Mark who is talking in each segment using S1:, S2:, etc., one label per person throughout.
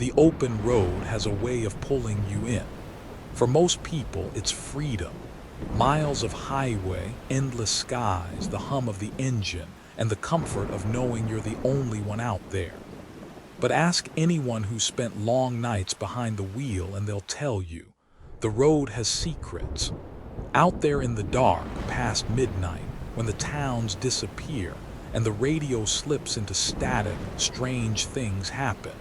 S1: The open road has a way of pulling you in. For most people, it's freedom. Miles of highway, endless skies, the hum of the engine, and the comfort of knowing you're the only one out there. But ask anyone who spent long nights behind the wheel and they'll tell you, the road has secrets. Out there in the dark, past midnight, when the towns disappear and the radio slips into static, strange things happen.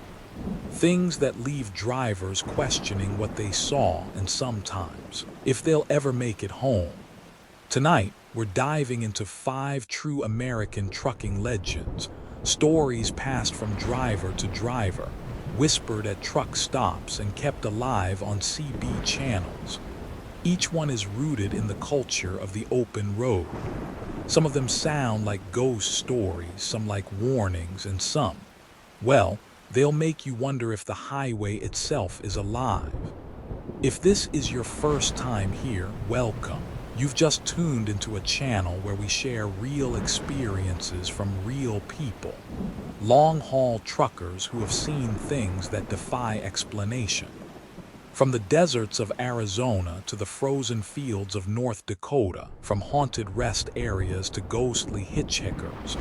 S1: Things that leave drivers questioning what they saw and sometimes, if they'll ever make it home. Tonight, we're diving into 5 true American trucking legends, stories passed from driver to driver, whispered at truck stops and kept alive on CB channels. Each one is rooted in the culture of the open road. Some of them sound like ghost stories, some like warnings, and some, well, they'll make you wonder if the highway itself is alive. If this is your first time here, welcome. You've just tuned into a channel where we share real experiences from real people. Long-haul truckers who have seen things that defy explanation. From the deserts of Arizona to the frozen fields of North Dakota, from haunted rest areas to ghostly hitchhikers,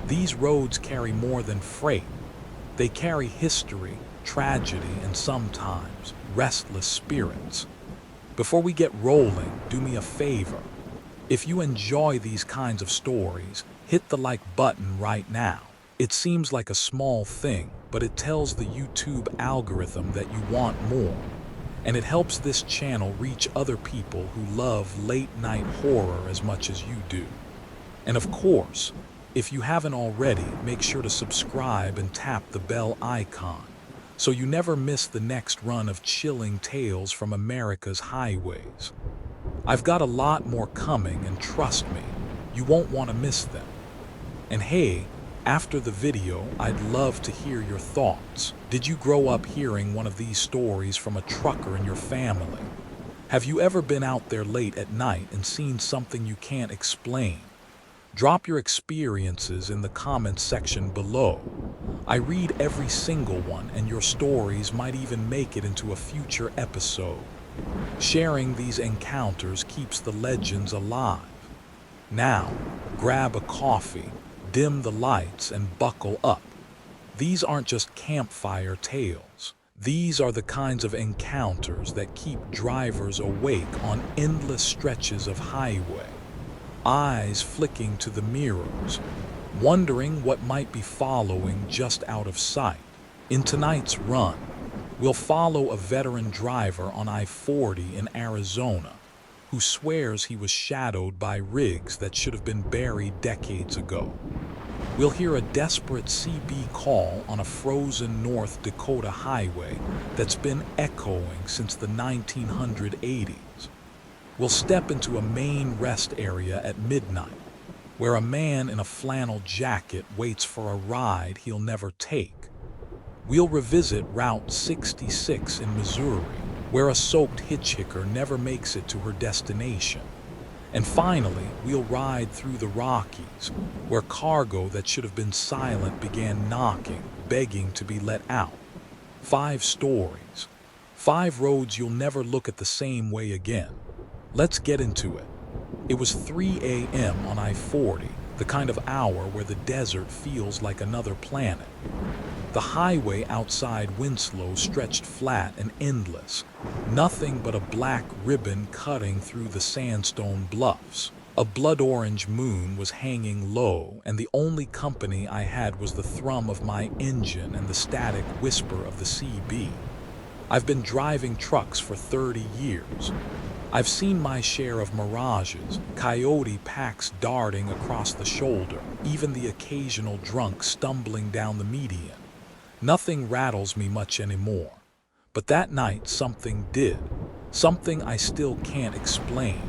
S1: these roads carry more than freight. They carry history, tragedy, and sometimes restless spirits. Before we get rolling, do me a favor. If you enjoy these kinds of stories, hit the like button right now. It seems like a small thing, but it tells the YouTube algorithm that you want more. And it helps this channel reach other people who love late-night horror as much as you do. And of course, if you haven't already, make sure to subscribe and tap the bell icon, so you never miss the next run of chilling tales from America's highways. I've got a lot more coming, and trust me, you won't want to miss them. And hey, after the video, I'd love to hear your thoughts. Did you grow up hearing one of these stories from a trucker in your family? Have you ever been out there late at night and seen something you can't explain? Drop your experiences in the comments section below. I read every single one, and your stories might even make it into a future episode. Sharing these encounters keeps the legends alive. Now, grab a coffee, dim the lights, and buckle up. These aren't just campfire tales. These are the kinds of encounters that keep drivers awake on endless stretches of highway. Eyes flicking to the mirrors, wondering what might be following just out of sight. In tonight's run, we'll follow a veteran driver on I-40 in Arizona who swears he was shadowed by rigs that should have been buried decades ago. We'll hear a desperate CB call on a frozen North Dakota highway that's been echoing since the 1980s. We'll step into a main rest area at midnight, where a man in a flannel jacket waits for a ride he'll never take. We'll revisit Route 66 in Missouri, where a soaked hitchhiker never makes it to her destination. And finally, we'll ride through the Rockies, where cargo that should have been silent began knocking, begging to be let out. 5 stories. 5 roads you'll never look at the same way again. Let's get into it. It was 3 a.m. on I-40, the kind of hour where the desert feels like another planet. The highway outside Winslow stretched flat and endless, nothing but a black ribbon cutting through the sandstone bluffs. A blood-orange moon was hanging low, and the only company I had was the thrum of my engine and the static whisper of the CB. I've been driving trucks for 30 years. I've seen my share of mirages, coyote packs darting across the shoulder, even the occasional drunk stumbling down the median. Nothing rattles me much anymore. But that night something did, something I still can't explain.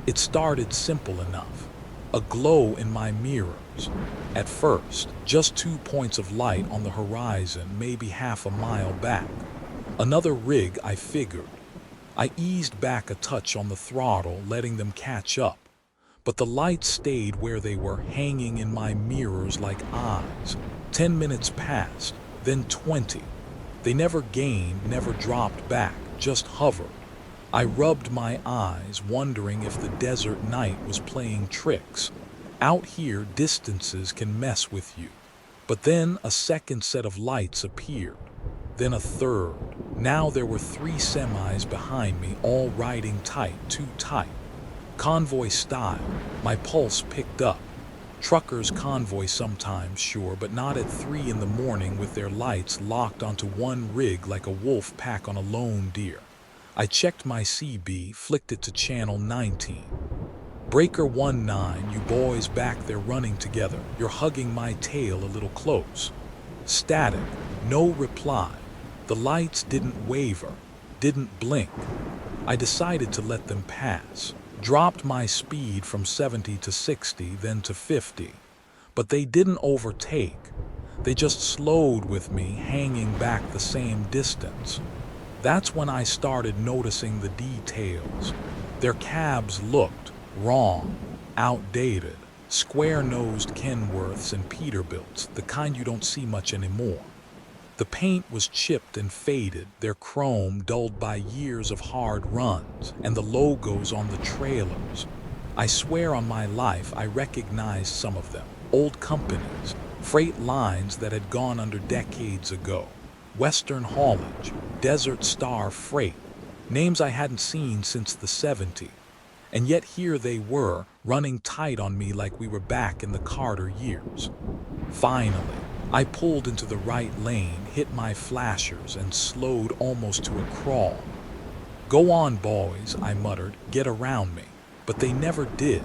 S1: It started simple enough. A glow in my mirrors. At first, just 2 points of light on the horizon, maybe half a mile back. Another rig, I figured. I eased back a touch on the throttle, letting them catch up. But the lights stayed where they were, hanging in my mirrors like eyes. 10 minutes passed, then 20. They never gained, never dropped back, just hovered. I rubbed my eyes, wondering if the desert night was playing tricks. Out here, distances can mess with you. But then a second set of lights appeared. Then a third. Now there were 3 semis behind me, all riding tight, too tight. Convoy style. My pulse picked up. Truckers convoy sometimes, sure, but not at 3 in the morning with their lights locked onto one rig like a wolf pack on a lone deer. I checked my CB, flicked it to channel 19. Breaker 19, you boys back there running together. You're hugging my tail a little close. Static, no reply. The lights didn't waver, didn't blink. I decided to let them pass. Dropped my speed from 70 to 60, then to 50. But they didn't overtake. They just slowed with me, hanging back the same distance. That's when I started noticing the details. Their cabs looked wrong, outdated, square-nosed Kenworths and Peterbilts, the kind you don't see much anymore. The paint was chipped and faded, their chrome dulled by years of hard runs, and the logos on the trailers. I swear on my life I recognized some of them. Old companies, freight lines that had gone under decades ago. Western Haulage, Desert Star Freight, names I hadn't seen since the 70s. And yet here they were, running tight on me like we were back in the Carter years. Finally, I pulled into the right lane, hit my flashers, and slowed almost to a crawl. "Go on, boys," I muttered, "get around me." But they never did.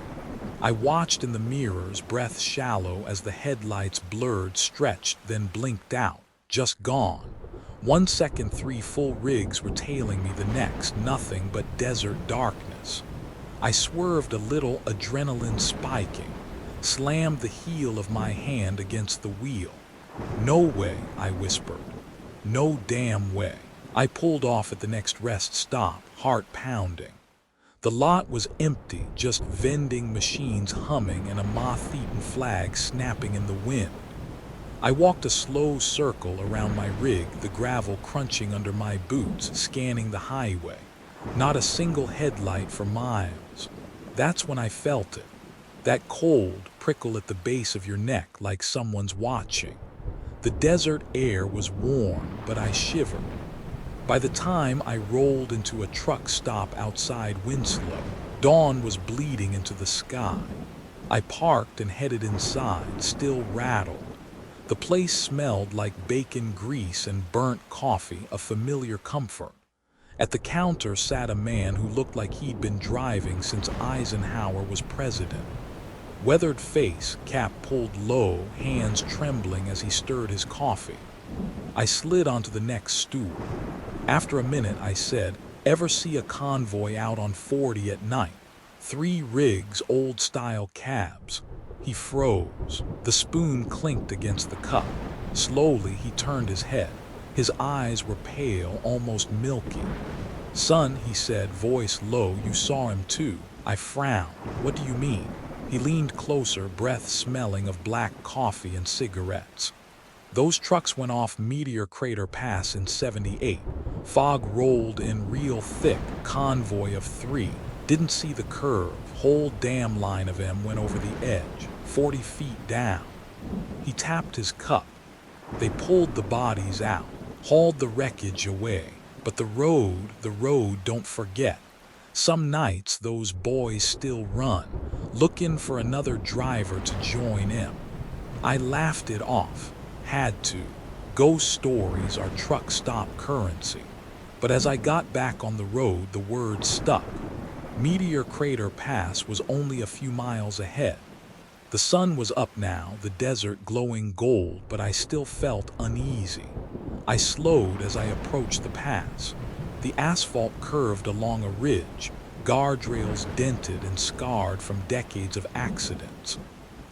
S1: I watched in the mirrors, breath shallow as the headlights blurred, stretched, then blinked out. Just gone. 1 second, 3 full rigs were tailing me, the next, nothing but desert darkness. I swerved a little, adrenaline spiking, slammed the heel of my hand against the wheel. "No way," I whispered. "No damn way." I pulled off at the next rest stop, heart pounding. The lot was empty, just vending machines humming and a moth-eaten flag snapping in the wind. I walked a slow circle around my rig, the gravel crunching under my boots, scanning the highway. Not a single headlight for miles. That's when I felt it. That cold prickle at the base of your neck, like someone's watching. The desert air was warm, but I shivered. By the time I rolled into a truck stop outside Winslow, dawn was bleeding into the sky. I parked and headed inside, still rattled. The place smelled like bacon grease and burnt coffee, a familiar comfort. At the counter sat a man who looked like he'd been driving since Eisenhower was president. Weathered face, cap pulled low, hands trembling as he stirred his coffee. I slid onto the next stool. After a minute, I said, "Ever see a convoy out on 40 at night? 3 rigs, old-style cabs." He froze. The spoon clinked against the cup. Slowly, he turned his head. His eyes were pale, almost milky. "Son," he said, voice low, "you saw him too." I frowned. "What do you mean?" He leaned closer, breath smelling of black coffee and cigarettes. "Those trucks went off Meteor Crater Pass in '78. Fog rolled in real thick, convoy of 3. Didn't see the curve. Whole damn line of them went over the edge, 40 feet down." He tapped his cup. "They pulled the bodies out, hauled the wreckage away. But the road, don't forget. Some nights those boys still run, looking for another driver to join in." I laughed it off. Had to. Ghost stories are truck stop currency. But as I got back on the road, the words stuck. Meteor Crater Pass was only a few miles ahead. The sun was up now, the desert glowing gold, but I still felt uneasy. I slowed as I approached the pass. The asphalt curved along a ridge, guardrails dented and scarred from decades of accidents.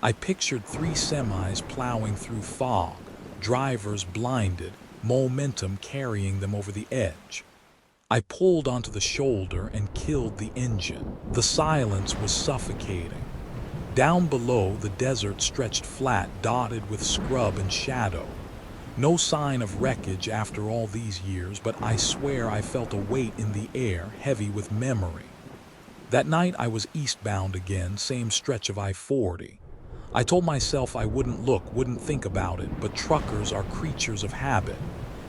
S1: I pictured 3 semis plowing through fog, drivers blinded, momentum carrying them over the edge. I pulled onto the shoulder and killed the engine. The silence was suffocating. Down below, the desert stretched flat, dotted with scrub and shadow. No sign of wreckage after all these years, but I swear I felt a weight in the air, heavy with memory. That night I was eastbound again, same stretch of I-40. I told myself I wouldn't look, wouldn't think about it, but truckers are creatures of habit.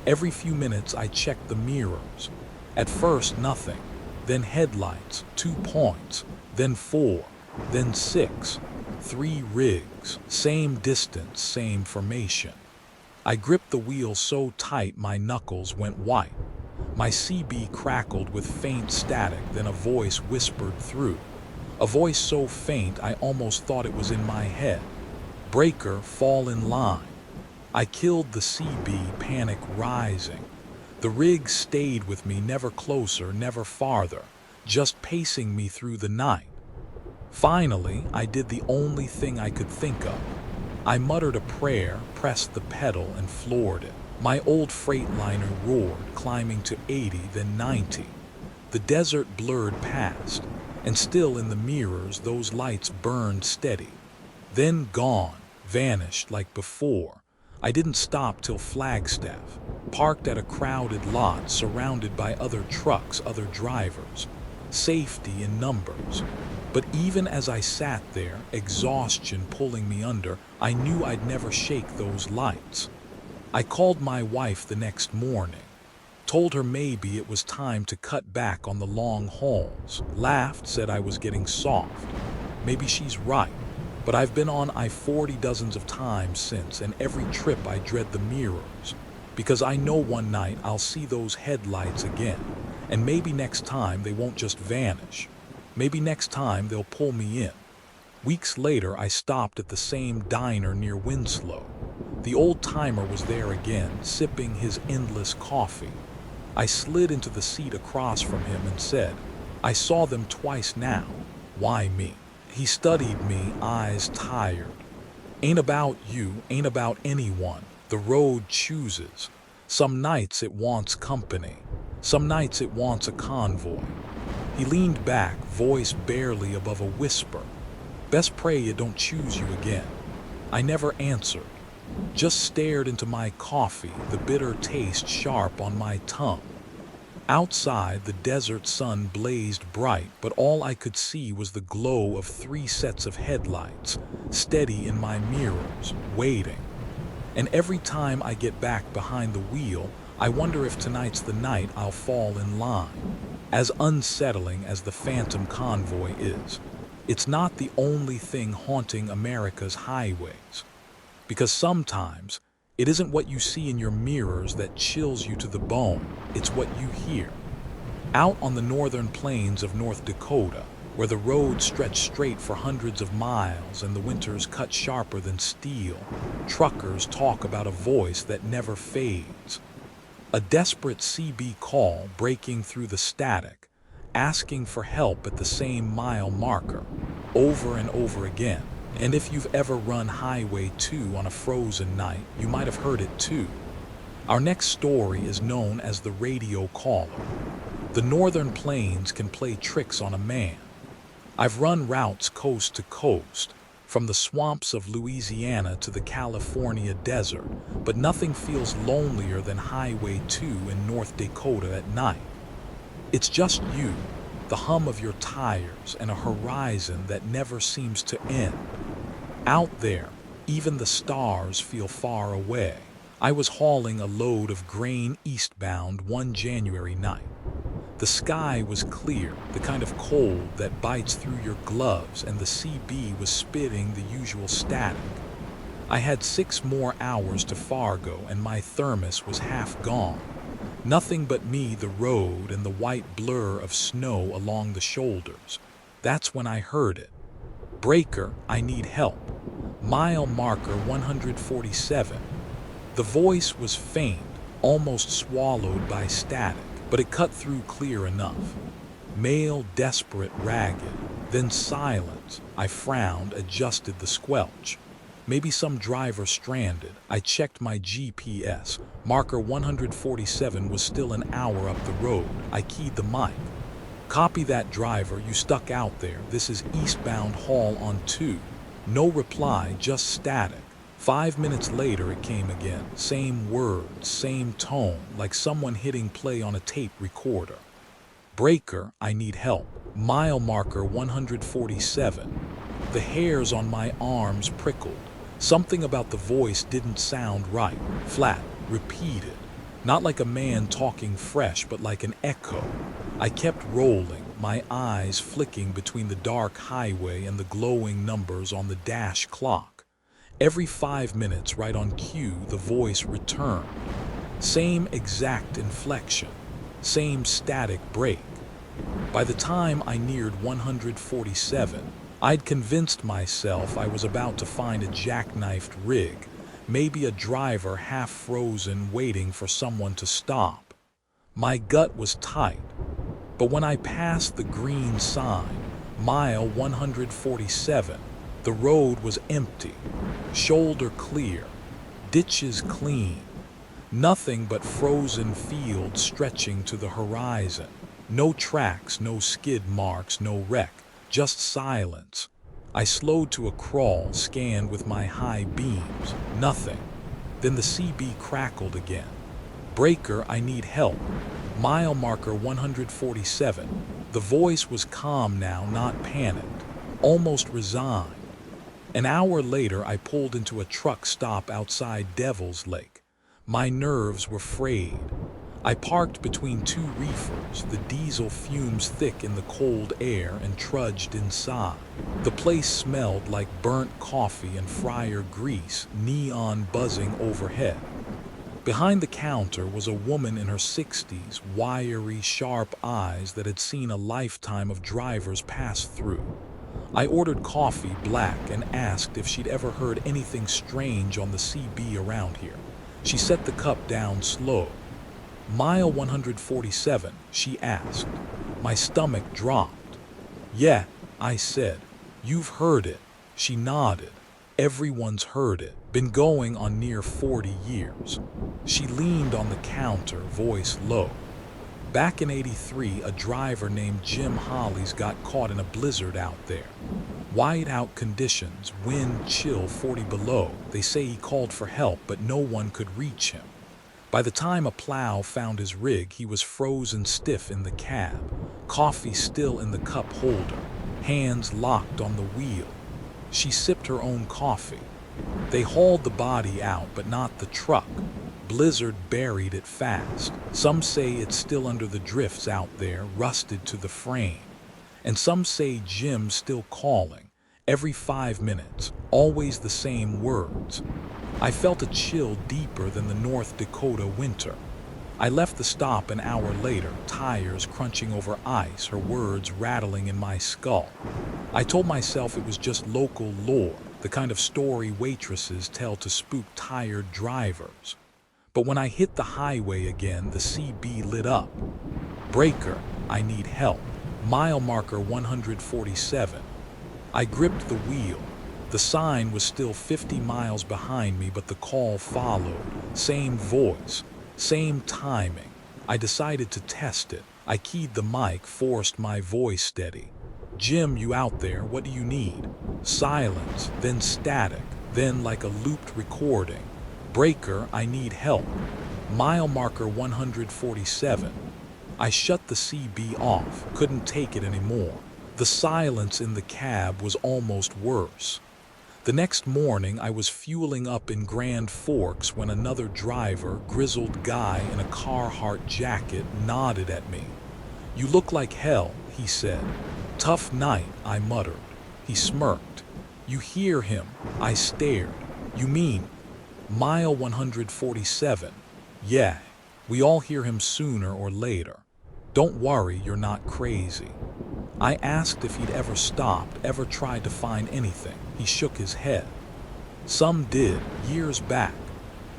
S1: Every few minutes I checked the mirrors. At first nothing, then headlights, 2 points, then 4, then 6, 3 rigs, same distance, same formation. I gripped the wheel so tight my knuckles went white. My CB crackled with faint static, then a voice whispered through. A voice so faint I almost thought it was in my head. "Breaker, fall in line." I killed the CB, panic rising. The rig stayed with me, never closer, never farther, just pacing me through the night. Finally, I did the only thing I could think of. I muttered a prayer, pressed the pedal, and floored it. My old Freightliner roared, climbing to 80, then 90. The desert blurred past, and still in the mirrors those lights burned steady. Then gone, vanished like before. I didn't stop till Flagstaff, parked at a crowded lot surrounded by other trucks, other drivers. Safety in numbers. But even as I sat there, exhaustion pulling me under, I knew I'd never shake those lights. I called my wife the next morning, told her maybe it was time to cut back on the long hauls, laughed, said I was getting soft. Maybe she's right, but I've been on I-40 dozens of times since, and every trip I dread the mirrors, because I know one night I'll see those headlights again, and maybe next time they won't just vanish. Maybe next time they'll pull me in. Weeks later, I stopped at the same diner near Winslow. The old-timer was there again, sipping his endless coffee. I slid into the seat across from him and said, "I saw them twice now. Why me?" He studied me, eyes tired. "Ain't about you, ain't about anyone. The road chooses. Some nights it wants company. Some nights it wants a convoy." He leaned back, voice barely above a whisper. "Best pray it don't choose you again." I never answered, just stared into my coffee, the bitter taste sharp on my tongue. Outside, the desert sun blazed bright, but all I could see was the glow of 3 sets of headlights, steady in my mirrors, waiting. And every time I get back behind the wheel, I wonder if tonight's the night I'll fall in line. As unsettling as the phantom convoy is, it's not the only thing haunting America's highways. Because sometimes, it isn't what you see in your mirrors that chills you to the bone, it's what you hear. Out on the northern plains of North Dakota, where the roads stretch straight for hundreds of miles and the winters cut sharper than steel, truckers talk about a voice that never fades. A desperate CB call breaking through the static, asking for help at the same mile marker, over and over again. And if you've ever run Highway 2 on a frozen night, you might have heard it too. Our next story is known as the radio caller. The northern plains can play tricks on a man. I've run routes coast to coast, from the swamps of Louisiana to the California desert, but nothing feels lonelier than Highway 2 in North Dakota at night. It's just you, the hum of your tires, and a horizon that never seems to end. Out there, even the stars feel far away. I was hauling a load of grain eastbound one January night. The sky was clear, the kind of cold that bites through your gloves, and the CB was spitting the usual static. I had 6 more hours to Fargo, and my thermos was half gone. Nothing but me, the road, and the white blur of snow along the shoulders. That's when I heard it. "Breaker, I need help. Mile marker 147. The voice was faint, almost swallowed by static, but it cut through clear enough. Male, desperate, ragged, then silence. I frowned, adjusted the squelch. Maybe some driver stranded. I checked my GPS. Marker 147 was still an hour up the road. I keyed the mic. "Copy that, driver, you stuck out there. This is eastbound haul on 2. No reply, just static. 5 minutes later it came again, same words, same tone, like someone hitting play on a tape recorder. Breaker, I need help. Mile marker 147. The hairs on my arms prickled. Something about the voice didn't sound right. Flat, repeated. Not like a man talking fresh, but like an echo. I kept rolling, my eyes flicking between the dark highway and the glowing numbers on the dash clock. Every 5 minutes, right on cue, the voice returned. Same exact inflection. Same static break. By the time I neared 147, I'd convinced myself I was about to find a jackknifed rig, maybe a driver half frozen waiting for someone to stop. My gut was tight, but when I passed the green sign, mile 147, the road was empty, shoulder clear, ditches clean, nothing but frozen fields stretching to the horizon. No tracks, no skid marks, no wreck, just silence. I slowed to a crawl, scanned with my high beams. Nothing. Then the CB crackled again. Breaker, I need help. Mile marker 147. The voice was calm now, not panicked, almost resigned. An hour later, I pulled into a truck stop outside Devil's Lake. My nerves were frayed. I parked between two reefers, the diesel fumes thick in the cold air, and trudged inside. The place smelled like burnt coffee and fryer grease, neon buzzing overhead. Behind the counter was a woman in her 60s, wiry, sharp eyes that had seen a lifetime of drivers pass through. I ordered coffee black and asked if she'd ever heard anything strange on the CB around here. She set the cup down slow. Mile 147, she asked. My stomach dropped. Yeah, I said. You've heard it. She nodded. Everyone's heard it. Been going on near 40 years. She leaned on the counter, voice low. Back in '83, a driver named Jim Hollies got caught in a blizzard out there. Whiteout conditions, wind chill 40 below. They say he called for help, but no one could reach him. By the time a plow found his rig, he was frozen stiff in the cab, coffee still in the cup holder, hands locked on the wheel. She sipped her own coffee. They hauled the body out, but not the truck. Blizzard buried it fast. Some say it's still under the drifts out there, rusted to the frame. And some say Jim's still calling, every 5 minutes, always the same words. I felt a chill deeper than the North Dakota winter. I left the stop an hour later, tires crunching over ice, her words rattling in my skull. I told myself it was just local lore, the kind of story waitresses tell to spook tired drivers. But when I hit the highway again, the CB lit up. Breaker, I need help. Mile marker 147. I gripped the wheel. The sign was still 50 miles behind me, but the call followed. Same voice, same timing. I decided to test it. I keyed the mic, forced my voice steady. Jim, you out there, what do you need? Silence, then static, then like a looped recording. Breaker, I need help. Mile marker 147. I shut the CB off, couldn't take it anymore. The silence in the cab was almost worse. The next morning, I was fueling up in Grand Forks when another driver, grizzled guy in a Carhartt jacket, nodded at me. You look like hell, he said. Tough night, I muttered. He smirked. You hear him? I stared. You mean? Mile 147. Yeah, we all hear him sooner or later. Don't worry, you're not crazy. I asked if he'd ever stopped, ever tried to find anything. He shook his head. Some did, years back.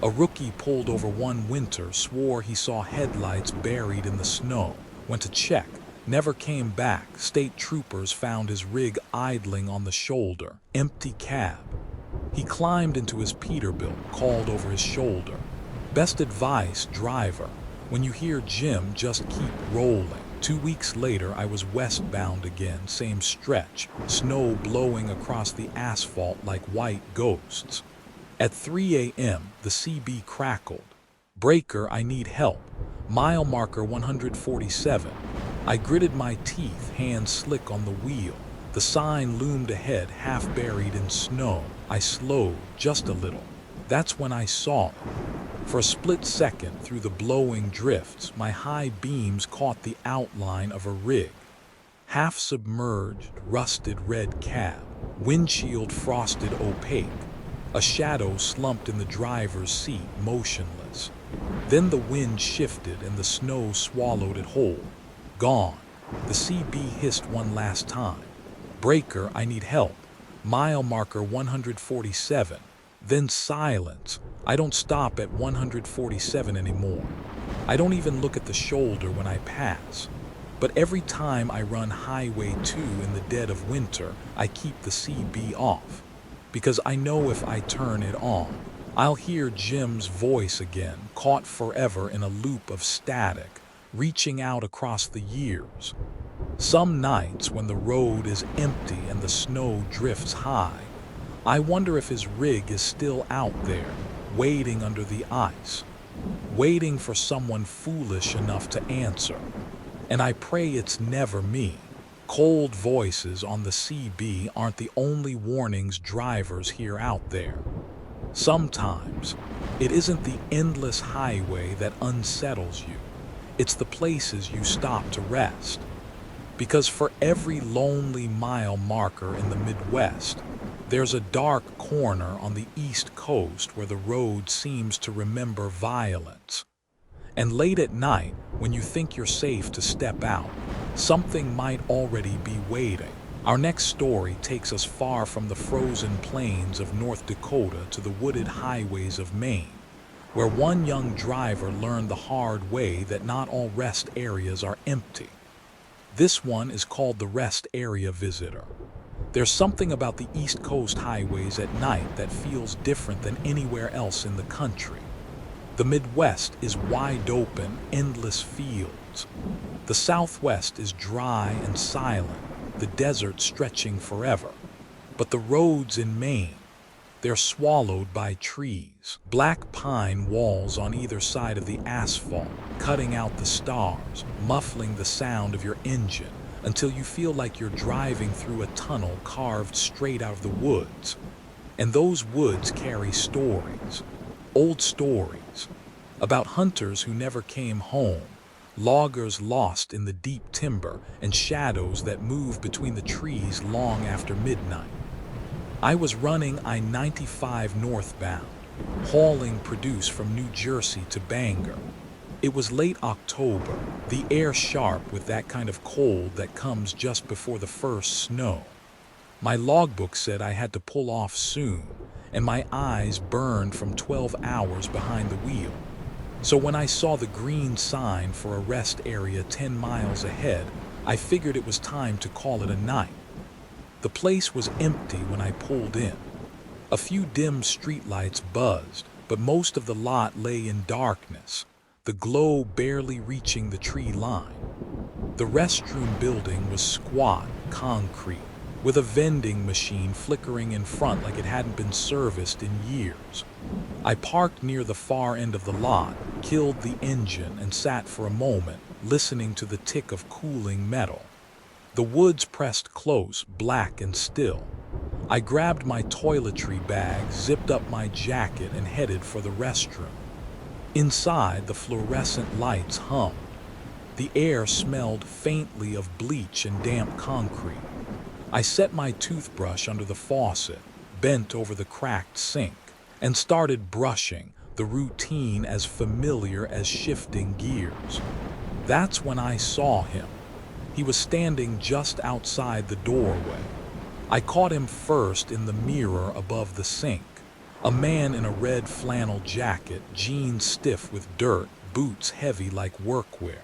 S1: A rookie pulled over one winter, swore he saw headlights buried in the snow, went to check, never came back. State troopers found his rig idling on the shoulder, empty cab. He climbed into his Peterbilt, called over his shoulder. Best advice, driver, when you hear Jim, just keep rolling. 2 weeks later, I was westbound again, same stretch, snow blowing across the asphalt like white ghosts. At 3 a.m., the CB crackled. "Breaker, I need help. Mile marker 147. I gritted my teeth, hands slick on the wheel. The sign loomed ahead, half buried in snow. I slowed, just a little. That's when I saw it. For a split second, through the blowing drifts, my high beams caught the outline of a rig. Half-submerged, rusted red cab, windshield frosted opaque. A shadow slumped in the driver's seat, motionless. Then the wind shifted and the snow swallowed it whole. Gone. The CB hissed one last time. "Breaker, I need help. Mile marker 147. Then silence. I don't stop at 147 anymore. I don't even look at the shoulder when I pass. But every time I run Highway 2 in the dead of winter, I keep the CB off. Because I know if I turn it on, I'll hear Jim's voice again, caught forever in a loop of static, reaching out across the years. Some nights when the road is empty and the snow drifts high, I wonder if his rig is still out there, waiting under the ice, waiting for someone foolish enough to answer. And I pray it's never me. Cold voices on the CB aren't the only warnings drivers hear out there. Sometimes, it isn't the endless highway that unsettles you. It's the places you stop to rest. Because for every lonely mile marker in the Midwest, there's a dark corner on the East Coast where the road seems to remember violence. And late at night, when you think you're safe to step out, something might already be waiting. Our next story takes us far from the frozen plains of North Dakota to the wooded highways of Maine, where one young driver learned the hard way that not all rest areas are empty. This one is called the Rest Area Visitor. There's something about the East Coast highways at night that feels different than anywhere else in the country. The Midwest is wide open, endless fields. The Southwest is dry and silent, the desert stretching forever. But the roads in Maine, they're swallowed by trees. Black pine walls on either side of the asphalt, cutting out the stars, muffling the sound of your engine, until you feel like you're driving through a tunnel carved straight out of the woods. And those woods carry stories. Old stories about hunters who never came home, loggers lost in the deep timber, and shadows that move between the trees long after midnight. I was running I-95 northbound, hauling produce from New Jersey to Bangor. It was late October, the air sharp with that kind of cold that comes just before the first snow. My logbook said I had to pull off soon, and my eyes burned from 12 hours behind the wheel. So when I saw the green sign for a rest area 10 miles ahead, I figured it was time to call it a night. The place was empty when I pulled in. A few dim streetlights buzzed, but most of the lot lay in darkness, the glow barely reaching the tree line. The restroom building was squat, concrete, with a vending machine flickering in front like it hadn't been serviced in years. I parked near the far end of the lot, killed the engine, and sat for a moment, listening to the tick of cooling metal. The woods pressed close, black and still. I grabbed my toiletry bag, zipped up my jacket, and headed for the restroom. Inside, the fluorescent lights hummed. The air smelled faintly of bleach and damp concrete. I set my toothbrush under the faucet, bent over the cracked sink, and started brushing, the routine as familiar as shifting gears. That's when I saw him. He was standing just outside the doorway. I caught him first in the mirror above the sink. A man in a red flannel jacket, jeans stiff with dirt, boots heavy like workwear.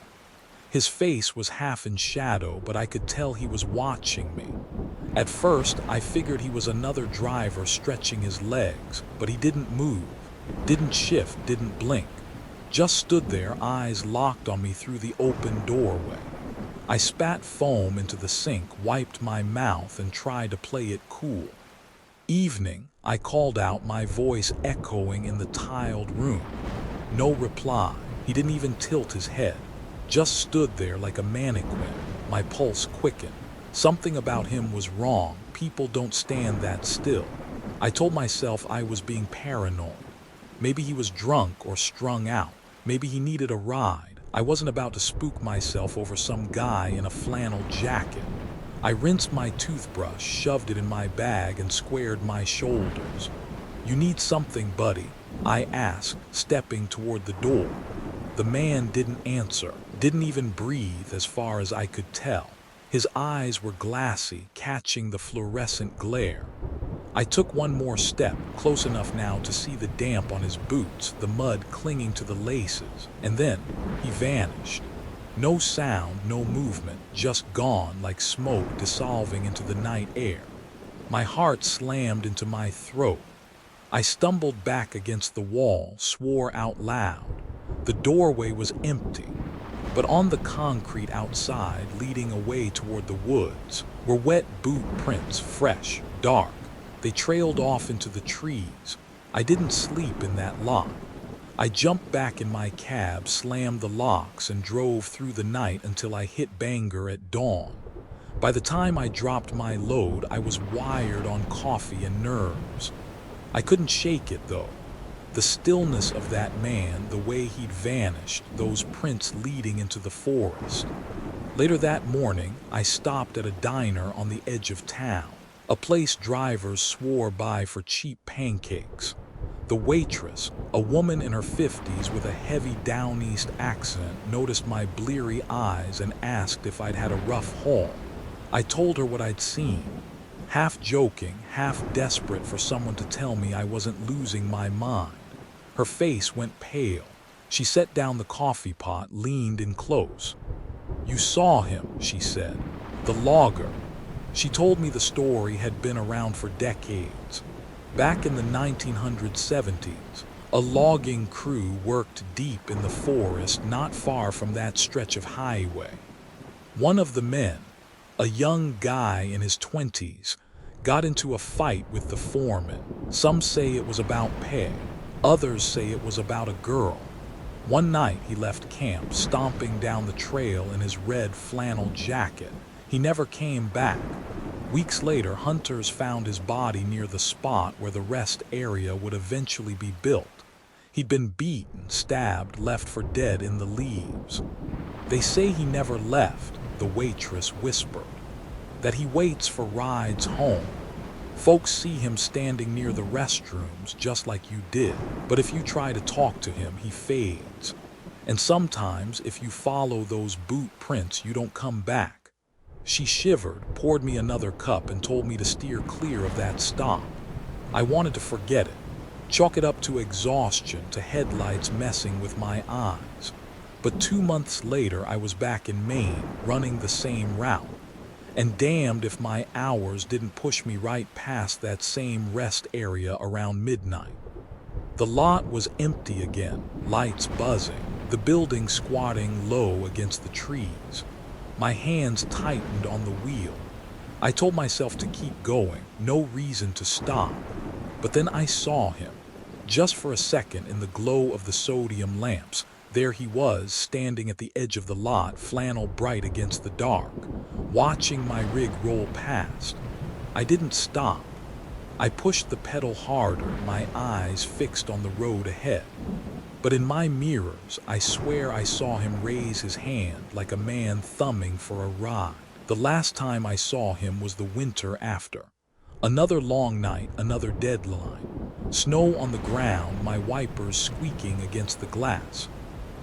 S1: His face was half in shadow, but I could tell he was watching me. At first, I figured he was another driver stretching his legs, but he didn't move, didn't shift, didn't blink. Just stood there, eyes locked on me through the open doorway. I spat foam into the sink, wiped my mouth, and tried to play it cool. Evening, I called out, my voice echoing in the tiled room. No reply. He didn't even tilt his head. Just stood there like a mannequin. My pulse quickened. Something about him was wrong. People don't stand that still. I told myself I was being paranoid. Maybe he was drunk or strung out. Maybe he needed a ride. I wasn't about to spook myself over some guy in a flannel jacket. I rinsed my toothbrush, shoved it in my bag, and squared my shoulders. "You need something, buddy?" I asked, stepping toward the door. The man didn't answer, didn't even breathe as far as I could tell. His eyes were glassy, catching the fluorescent glare. I took one more step, close enough now to see the damp on his boots, the mud clinging to the laces, and then he vanished. No sound, no movement, just gone like smoke dissolving into the night air. My heart slammed into my throat. I stumbled back against the wall, swore out loud. The doorway was empty, but on the concrete outside leading away toward the woods were wet boot prints, fresh, dark. They trailed off into the trees. I didn't sleep in that lot. I jumped back in my cab, slammed the locks, and drove through the night until I hit Bangor at dawn. By the time I dropped my load, I was wired on coffee and nerves. I couldn't shake it, though. The stillness of that man, the way he'd vanished, those prints leading into the forest. Later that morning, I stopped at a diner on the edge of town, a place drivers swore by for cheap pancakes. The waitress, a woman in her 50s with a heavy down east accent, noticed my bleary eyes and asked if I'd had a rough haul. I told her what I'd seen, half joking, half desperate for someone to tell me I wasn't losing my mind. Her face went pale. She set down the coffee pot, leaned in close. "You saw him," she said. "The logger." She told me the story had been around for decades. Back in the 1970s, a logging crew worked deep in the forest not far from that stretch of highway. One of the men, a young guy in his 20s, got into a fight with the foreman. Some say it was about pay. Others say it was about a girl. One night he left camp, stomping down the trail in his red flannel jacket. He never came back. Weeks later, hunters found his body near the spot where the rest area would eventually be built. He'd been beaten, stabbed, left for dead in the leaves. "They say he never left," the waitress whispered. "That he waits for rides home. Folks see him standing near the restrooms just like you did, but if you try to talk to him, he fades. And sometimes, if you follow those boot prints, you don't come back." She shivered, poured me another cup, and told me to steer clear of that stop. I wanted to forget it, chalk it up to exhaustion, to headlights messing with my eyes. But 2 months later, I was back in Maine, running the same route. And damned if my hours didn't push me right past that same rest area around midnight. The lot was empty again, lights buzzing, the building squatting low against the trees. My hands tightened on the wheel. I told myself to keep going, no reason to stop. But then I saw him, just for a second in the glow of the sodium lamps. There he was, standing at the edge of the lot, flannel bright against the dark, watching my rig roll past. I didn't stop. I pushed the pedal harder, my eyes fixed on the road ahead. But in my mirrors, I swear I saw him raise his hand like a man thumbing for a ride. The last time I saw him was the winter after. Another long night, another deadline. Snow on the ground, my wipers squeaking against the glass.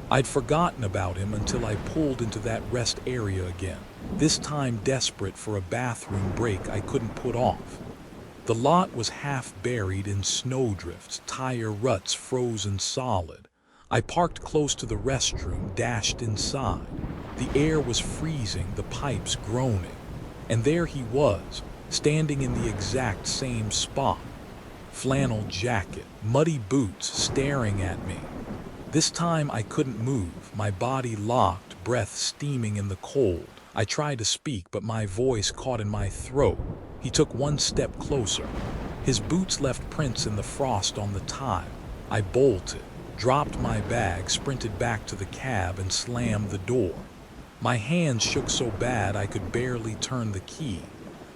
S1: I'd forgotten about him until I pulled into that rest area again, this time desperate for a bathroom break I couldn't put off. The lot was half buried in snowdrifts, tire ruts frozen solid. I parked close to the restroom, dashed inside. The air was freezing, the pipes groaning. And there he was, standing in the exact same spot. Flannel jacket, muddy boots, staring at me. This time I couldn't move, my body locked, breath steaming in the cold. I tried to speak, but my voice caught in my throat. He took one step closer. His boots left prints in the frost on the tile. I bolted, dropped my bag, sprinted back to the cab, and slammed the door. My hands shook so bad I could barely turn the key.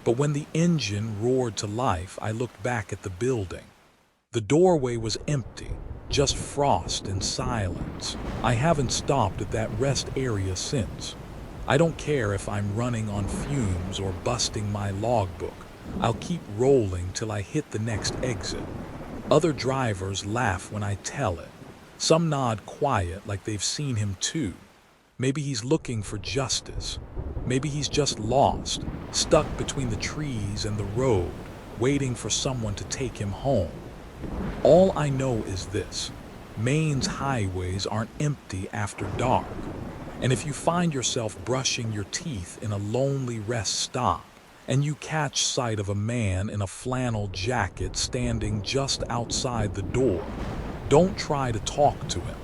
S1: But when the engine roared to life, I looked back at the building. The doorway was empty, just frost and silence. I haven't stopped at that rest area since. I don't care if I'm running on fumes or busting my logbook. I'll keep rolling till I hit the next exit. Other drivers laugh when I tell it. Some nod quiet like they've seen him too. Maybe he's looking for justice. Maybe he's just lost, stuck between the trees and the road, waiting for someone to take him home. All I know is this: Maine's highways aren't empty after dark. And if you find yourself brushing your teeth in a lonely rest stop, and you catch sight of a man in a flannel jacket standing just outside the door, don't try to talk to him,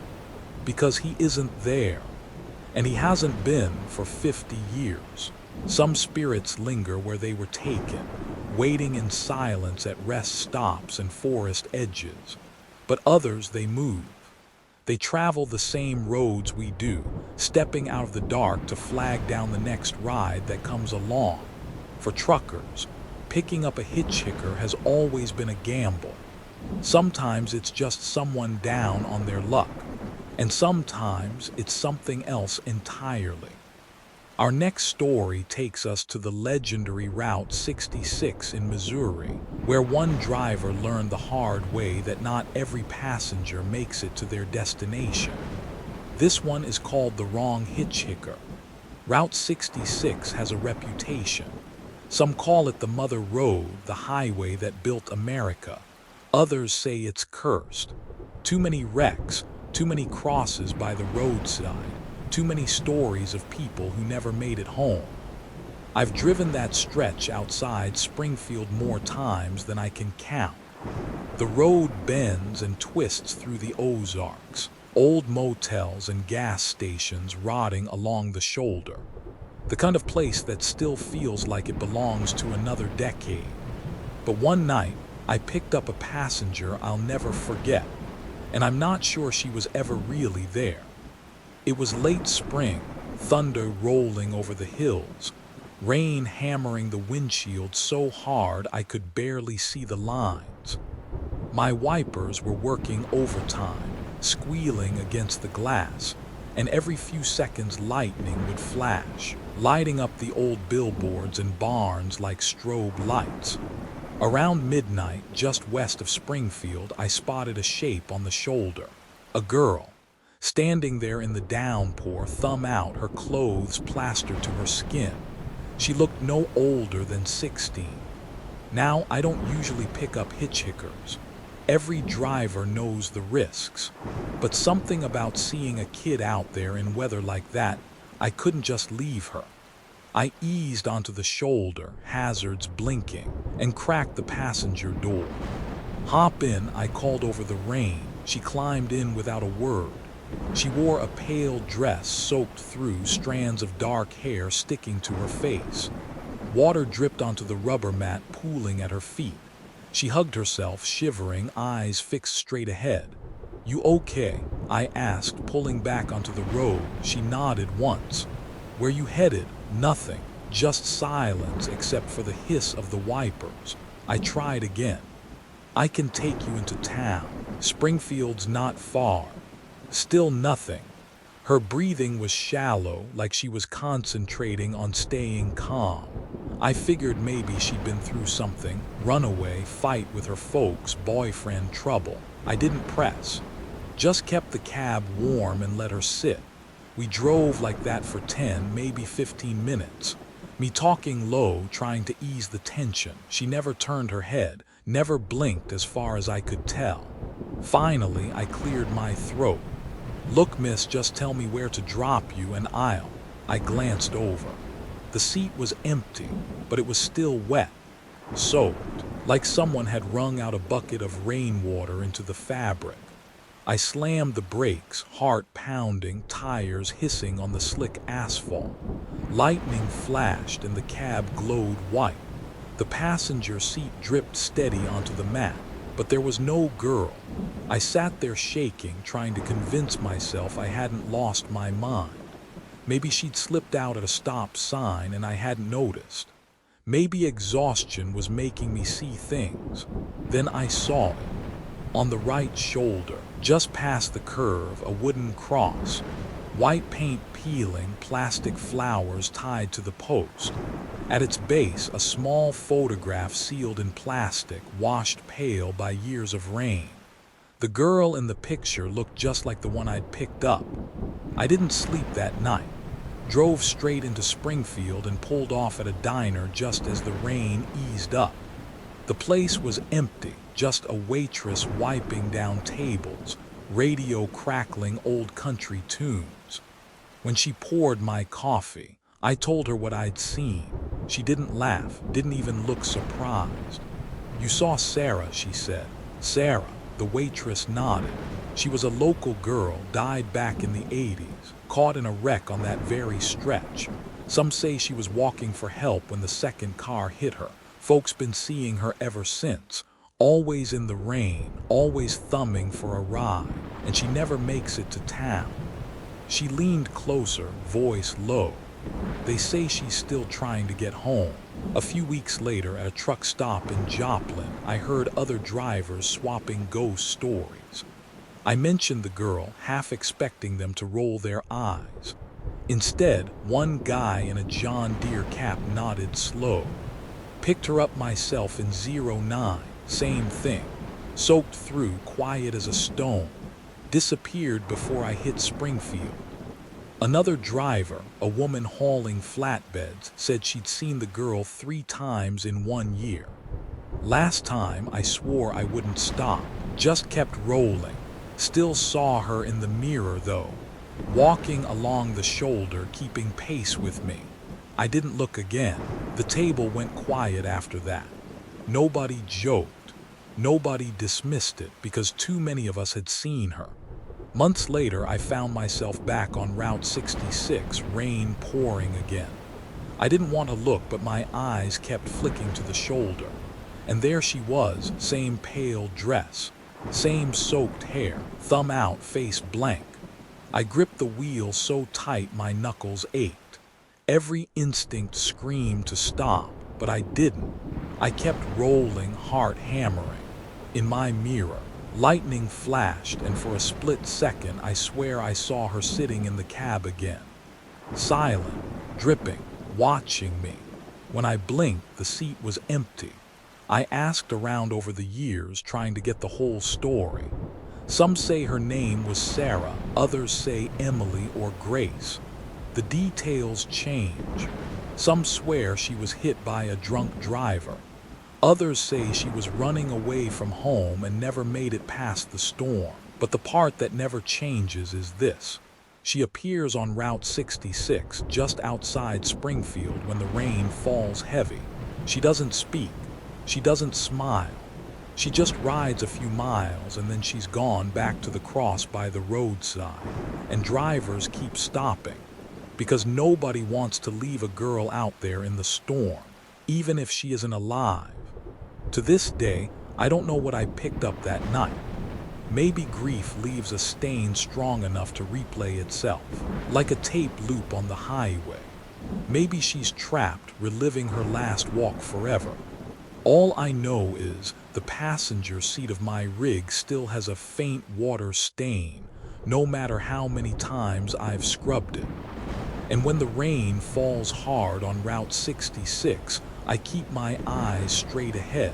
S1: because he isn't there. And he hasn't been for 50 years. Some spirits linger where they were taken, waiting in silence at rest stops and forest edges. But others, they move. They travel the same roads we do, stepping out of the dark to flag down the next ride that comes along. For truckers, picking up a hitchhiker has always been a gamble. Sometimes it's just someone down on their luck, and sometimes it's something else entirely. Our next story takes us to the legendary Route 66 in Missouri, where one driver learned the hard way that not every passenger makes it to their destination. This one is called the wrong hitchhiker. Route 66 has a reputation. Some call it the Mother Road, the highway that built America. Others say it's cursed. Too many wrecks, too many crosses by the roadside, too many stories of people who never made it home. I've driven that stretch outside Springfield more times than I can count. The road bends and twists through the Ozarks, old motels and gas stations rotting along the shoulder. The kind of place that still feels like it belongs to another decade. But one night, I picked up a passenger I'll never forget, and I'm not sure she was ever really there. It was late spring, thunder rolling over the hills, rain hammering the windshield so hard I could barely see the lines. My wipers were working overtime, squealing against the glass, and every few seconds lightning would flash, lighting up the old billboards and barns like strobe lights. Around midnight, just west of Springfield, I spotted a shape on the shoulder. A girl, standing there in the downpour, thumb out, her clothes plastered to her skin. She looked no older than 16. Now, I don't usually pick up hitchhikers. Every driver knows the risks. But something about seeing a kid out there in weather like that, I couldn't just leave her. I eased onto the shoulder, hazards blinking, and cracked the passenger door. "Hop in," I called over the rain. She climbed in without a word. She wore a pale dress soaked through, strands of dark hair sticking to her face. Water dripped onto the rubber mat, pooling at her feet. She hugged herself, shivering, eyes fixed straight ahead. "You okay?" I asked, pulling back onto the road. She nodded once. "Where you headed?" "Nothing, just silence except for the hiss of the wipers." I tried again. "I can take you into town. Springfield's not far." Still nothing. Her breathing was shallow, like she was concentrating on staying calm. I figured maybe she'd been through something, runaway, fight with her folks, boyfriend, trouble. I didn't press. Just kept the cab warm and let her sit. We drove like that for 10, maybe 15 minutes. Me talking low, trying to ease the tension. She never turned her head, never blinked as far as I could tell. Finally, I cleared my throat. "Look, miss, just tell me where to drop you and I'll..." I glanced over. The seat was empty, but it was still wet, soaked, like someone had wrung out a bucket of rainwater into the fabric. I slammed the brakes, heart pounding, tires hissing on the slick asphalt. Lightning flashed and the cab glowed white. The passenger seat dripped steady onto the mat, but there was no girl. I sat there shaking, trying to convince myself I hadn't lost my mind. Maybe she'd slipped out at a stop sign and I hadn't noticed. Maybe exhaustion was making me see things. Then I saw it. On the right shoulder, just past the curve, a wooden cross. White paint peeling, plastic flowers tied to the post. At its base, a small photograph sealed in plastic, washed pale by years of rain. The girl in the picture looked just like the one I'd picked up. I didn't sleep that night. Drove straight into Springfield and pulled off at a diner just as the rain eased up. The place was empty, just a waitress wiping down tables, radio crackling old country tunes. When she poured my coffee, I told her what I'd seen. She didn't laugh, didn't even look surprised. "You saw Sarah," she said. "Sarah," the waitress nodded. "She was a local girl, died back in the 80s, caught in a wreck on that very stretch. Some say she was walking for help when the second car hit her. Folks been seeing her ever since. Always in the rain, always thumbing for a ride, and she never makes it to town." She leaned closer, voice low. "They say she's still trying to get home." A few weeks later, at a truck stop in Joplin, I heard other drivers swapping ghost stories. I mentioned the girl, half expecting them to roll their eyes. Instead, one guy in a John Deere cap nodded slow. "Picked her up myself in '09, same thing. Soaked through, quiet as a stone. Disappeared before I hit Springfield." Another driver, a woman hauling flatbeds, said she'd seen the girl 3 times in 1 year. "Last time I swore I wouldn't stop, just kept rolling. Still saw her in the mirror though, walking along the shoulder, keeping pace with me. I didn't look again." The table went quiet after that. Nobody joked. Nobody dismissed it because too many of us had seen her. Months later, I found myself back on Route 66, rain pouring again. I didn't want to look, but my eyes kept flicking to the shoulder. And there she was, same pale dress, same soaked hair, thumb out, face blank. I gripped the wheel so tight my knuckles ached. Every instinct screamed to stop, but I didn't. I kept rolling, heart hammering. In my mirror, lightning flashed, and for a split second, I swear I saw her sitting in the cab again. Silent, dripping, watching me. When I blinked, the seat was empty. I asked around over the years, trying to get the whole story. Some say her name was Sarah, others say Emily or Grace. The details change. Some swear she was hit by a drunk driver. Others say she was running away from home and never made it past the storm. But the part that never changes is this. She appears on Route 66, just outside Springfield, when the rain falls heavy. She doesn't speak. She doesn't smile. She just rides a few miles and then she's gone back to the cross by the roadside. And drivers keep stopping, because nobody wants to leave a girl out there in the storm, even if she isn't alive. To this day, I don't know what I picked up that night. Maybe grief leaves a stain strong enough to replay itself, like a tape loop on the highway. Maybe she's trapped, reliving her last walk forever. All I know is the passenger seat of my rig still has a faint water stain, no matter how many times I've scrubbed it. And when the rain falls hard on Route 66, I keep my eyes straight ahead,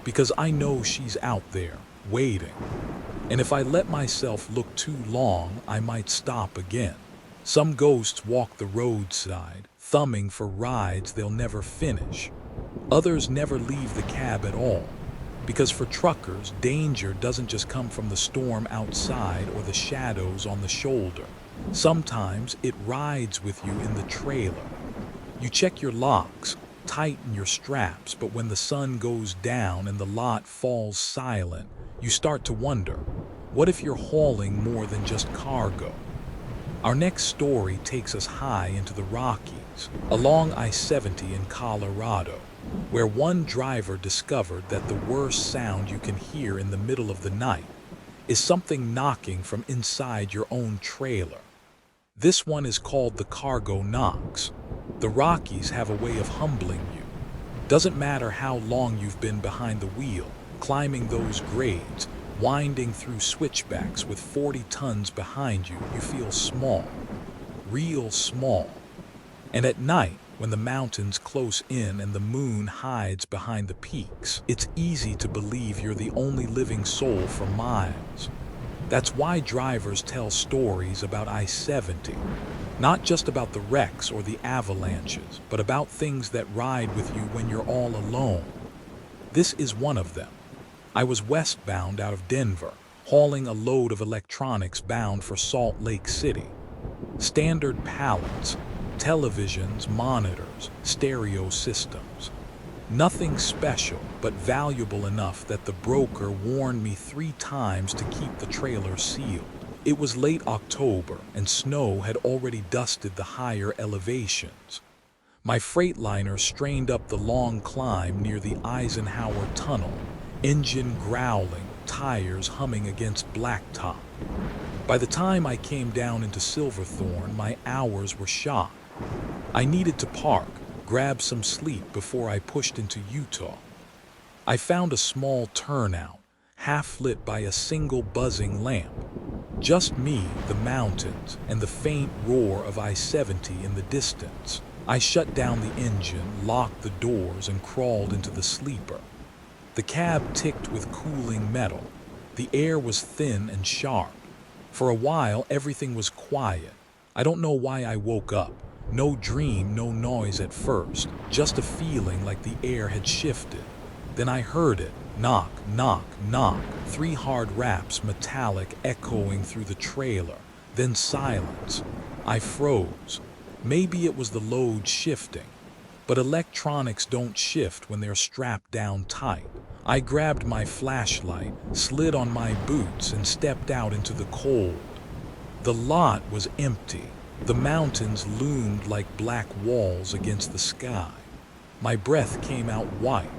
S1: because I know she's out there, waiting. And if I let myself look too long, I might stop again. Some ghosts walk the roadside, thumbing for rides they'll never finish. Others never leave the cab at all, because for truckers, danger doesn't just come from the storm outside or the shadows on the shoulder. Sometimes it rides with you in the trailer. You check your locks, tighten your straps, but when the sun goes down and the lot falls silent, you start to wonder, what if you're hauling more than just cargo? Our next story takes us high into the Rockies, along I-70 in Colorado. where one driver discovered that the worst sound you can hear in the middle of the night is something knocking from inside your own trailer. This one is called the cargo knocks. The Rockies have a way of humbling you. Doesn't matter how long you've been behind the wheel, climbing those grades, winding through switchbacks with 40 tons behind you, you feel small, real small. And at night, when the mountains close in and the moon hides behind the peaks, it's easy to believe you're the only living soul for miles. That's why drivers tell stories about I-70, not just about the wrecks or the avalanches, but about things that ride with you when you're all alone. This is one of them. I was westbound out of Denver, hauling a load of electronics bound for Salt Lake City. Standard pallets, televisions, monitors, stereo systems. Nothing special, but valuable enough that the broker warned me 3 times to keep the trailer sealed. It was late October, and snow had already dusted the higher elevations. My Freightliner strained up the long climb near the Eisenhower Tunnel, engine growling, tires humming against blacktop. By the time I came down into Silverthorne, my hours were shot. I needed to park, grab some sleep before I pushed into Utah. I found a small turnout, half lit by a single buzzing lamp. Just me, the mountains, and the faint roar of I-70 in the distance. I shut down the engine, locked the doors, and crawled into the sleeper. The cab ticked with cooling metal. The air was thin and sharp. For a while, everything was quiet. I don't know why I woke up. No dream, no noise at first, just a feeling like the air had shifted. Then I heard it. Knock, knock, knock. 3 hard raps, metallic, echoing through the trailer. Then silence. I froze. Maybe it was the load shifting. But electronics don't shift when they're strapped down tight. I grabbed my flashlight, slid on my boots, and stepped out into the cold. The lot was empty. The mountains loomed like black walls against the sky. My breath came out white.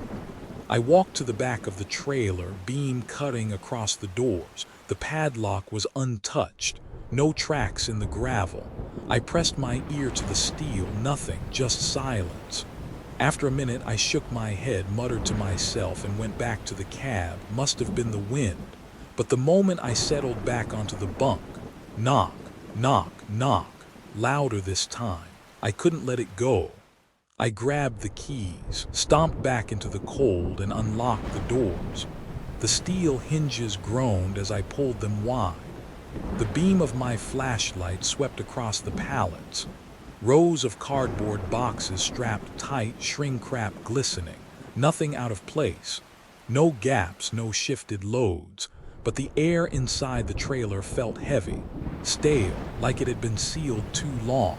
S1: I walked to the back of the trailer, beam cutting across the doors. The padlock was untouched, no tracks in the gravel. I pressed my ear to the steel, nothing, just silence. After a minute, I shook my head, muttered to myself, and went back to the cab. Must have been the wind. But the moment I settled back onto the bunk, knock, knock, knock, louder this time. I couldn't let it go. I grabbed the keys, stomped back into the cold, and unlocked the doors. The steel hinges groaned as I pulled them wide. The beam of my flashlight swept across the pallets. Rows of cardboard boxes strapped tight, shrink-wrap glistening. Nothing out of place. No gaps, no shifted loads. But the air inside the trailer felt heavy, stale, like it had been sealed too long.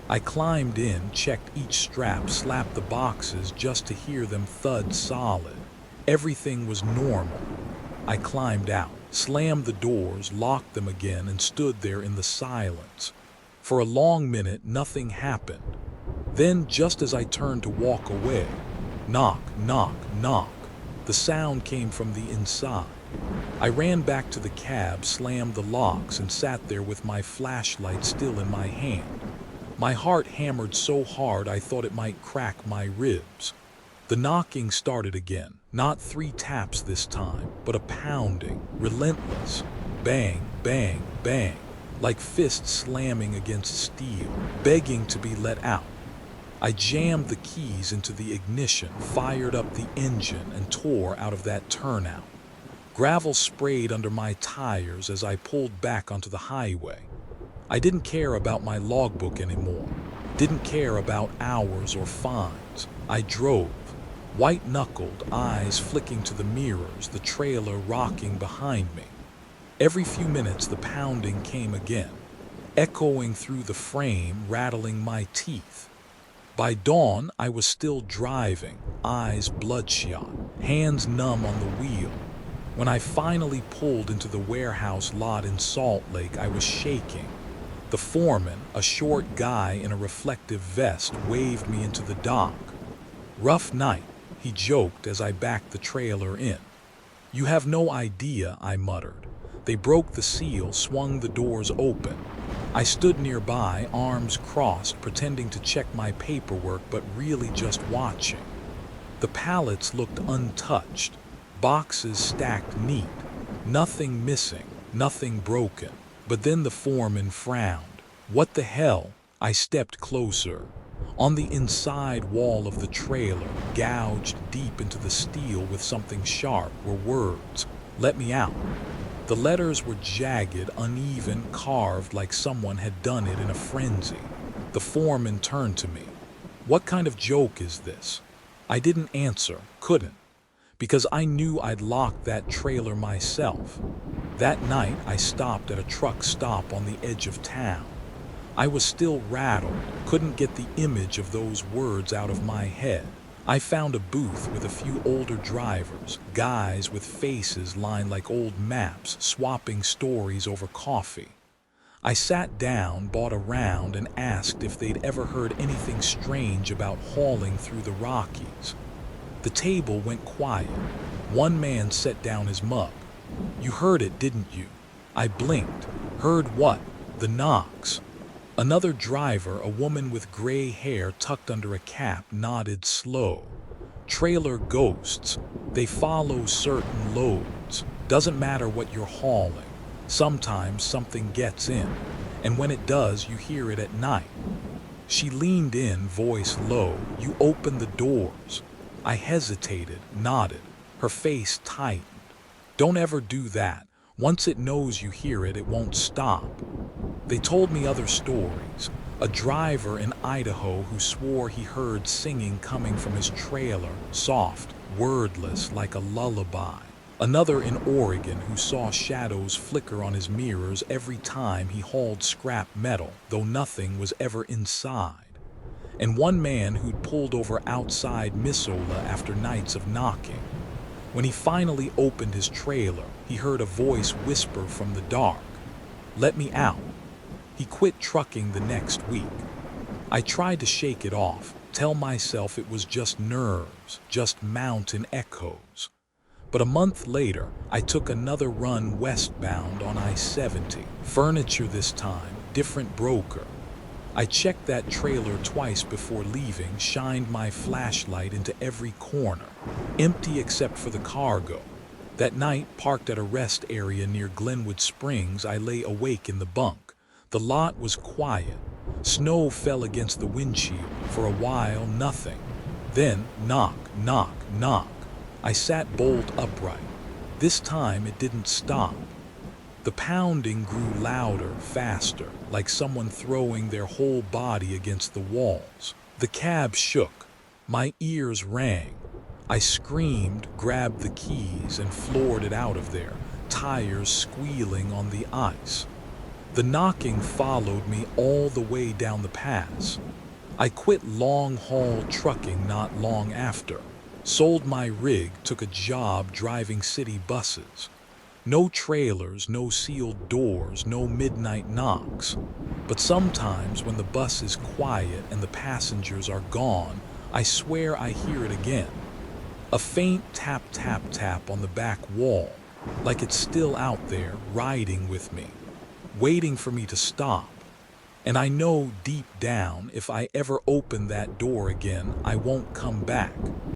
S1: I climbed in, checked each strap, slapped the boxes just to hear them thud solid. Everything was normal. I climbed out, slammed the doors, locked them again, and stood there in the silence. For a long minute, nothing happened. Then, just as I turned to walk away, knock, knock, knock. The sound came from the inside. I ran back to the cab, slammed the locks, and sat there with my flashlight still in my hand. My heart hammered so hard I thought it might crack my ribs. The knocking started again, not 3 taps this time, but a pounding, relentless. Bang, bang, bang, like fists slamming against steel, begging to be let out. I jammed the keys into the ignition, fired up the engine, and tore out of that turnout. Gravel sprayed under my tires as I pulled back onto the highway. I didn't care about my logbook anymore. Didn't care about hours or fines. I drove, white-knuckled, eyes flicking to the mirrors, the trailer rocking behind me. Every few minutes the pounding came again, echoing through the frame, rattling my teeth. By dawn, I was still driving, eyes bloodshot, hands numb on the wheel. When I finally pulled into the warehouse lot in Salt Lake, I was shaking. The foreman, a short guy in a reflective vest, waved me into the dock. "Rough night," he joked as I backed the trailer in. "You have no idea," I muttered. They broke the seal, swung the doors open. I stood nearby, arms crossed, pretending to check my paperwork but really just watching. The pallets looked untouched, boxes stacked neat, nothing missing, nothing broken. But then the foreman frowned. "What the hell?" I stepped closer. On the inside wall of the trailer, gouged deep into the steel with something sharp, were words, "Let me out." The letters were jagged, uneven, carved like someone had done it in a frenzy. The foreman turned to me. "What kind of joke is this?" I didn't answer, couldn't, because I knew I'd locked that trailer myself. That night, I stopped at a truck stop on the edge of town. I was still rattled, couldn't get the image of those words out of my head. I found a booth with a few older drivers, guys with faces lined like old maps, swapping stories over coffee. I sat down, bought a round, and asked if they'd ever heard anything strange about hauling through the Rockies. The table went quiet. One man set down his mug. "You heard it, didn't you?" I blinked. "Heard what?" "The knocks." Another driver, a woman with gray hair tucked under a cap, nodded slow. "Trailer ghosts. They follow certain loads. Doesn't matter what you're hauling. Sometimes something gets in, and when it does, you hear it at night." She leaned in, voice low. "You open the doors." I hesitated, nodded. Her face tightened. "Don't ever do that. Once it knows you hear it, it won't stop." They told me other stories. A driver in Idaho who swore he heard singing coming from his trailer, soft, wordless, like a lullaby. Another in Oregon who saw shadows flicker on his mirrors every time he hauled scrap metal, though nothing was ever inside. And one man who'd pulled over outside Missoula after nights of knocking. When he finally opened his trailer, he heard a voice whisper from the dark, "Let me out." He quit trucking the next week. I tried to shake it off, tell myself it was just nerves, just mountain echoes. But a month later, I took another run westbound on I-70. Furniture this time, different broker. I checked that trailer twice before leaving, shined my flashlight into every corner. Empty except for the cargo. That night, parked at a rest area near Glenwood Springs, I lay awake in the bunk. The lot was quiet. Snow fell against the windshield. For a while, nothing. Then, knock, knock, knock. I sat bolt upright. This time it didn't stop. The pounding grew louder, faster, like someone throwing their whole body against the walls. The cab shook. My ears rang. I screamed, grabbed the keys, and floored it out of there, tires squealing on the ice. The knocking followed me all the way down the pass. I quit long-haul trucking not long after. Sold my rig, took a job driving city buses. No trailers, no sealed doors, no midnight knocks. But sometimes when the bus is quiet and the passengers are gone, I swear I hear it again. A faint tap, tap, tap on the back wall, like it's still out there, riding with me, waiting for me to stop. And I know deep down, if I ever open that door again, I won't come back.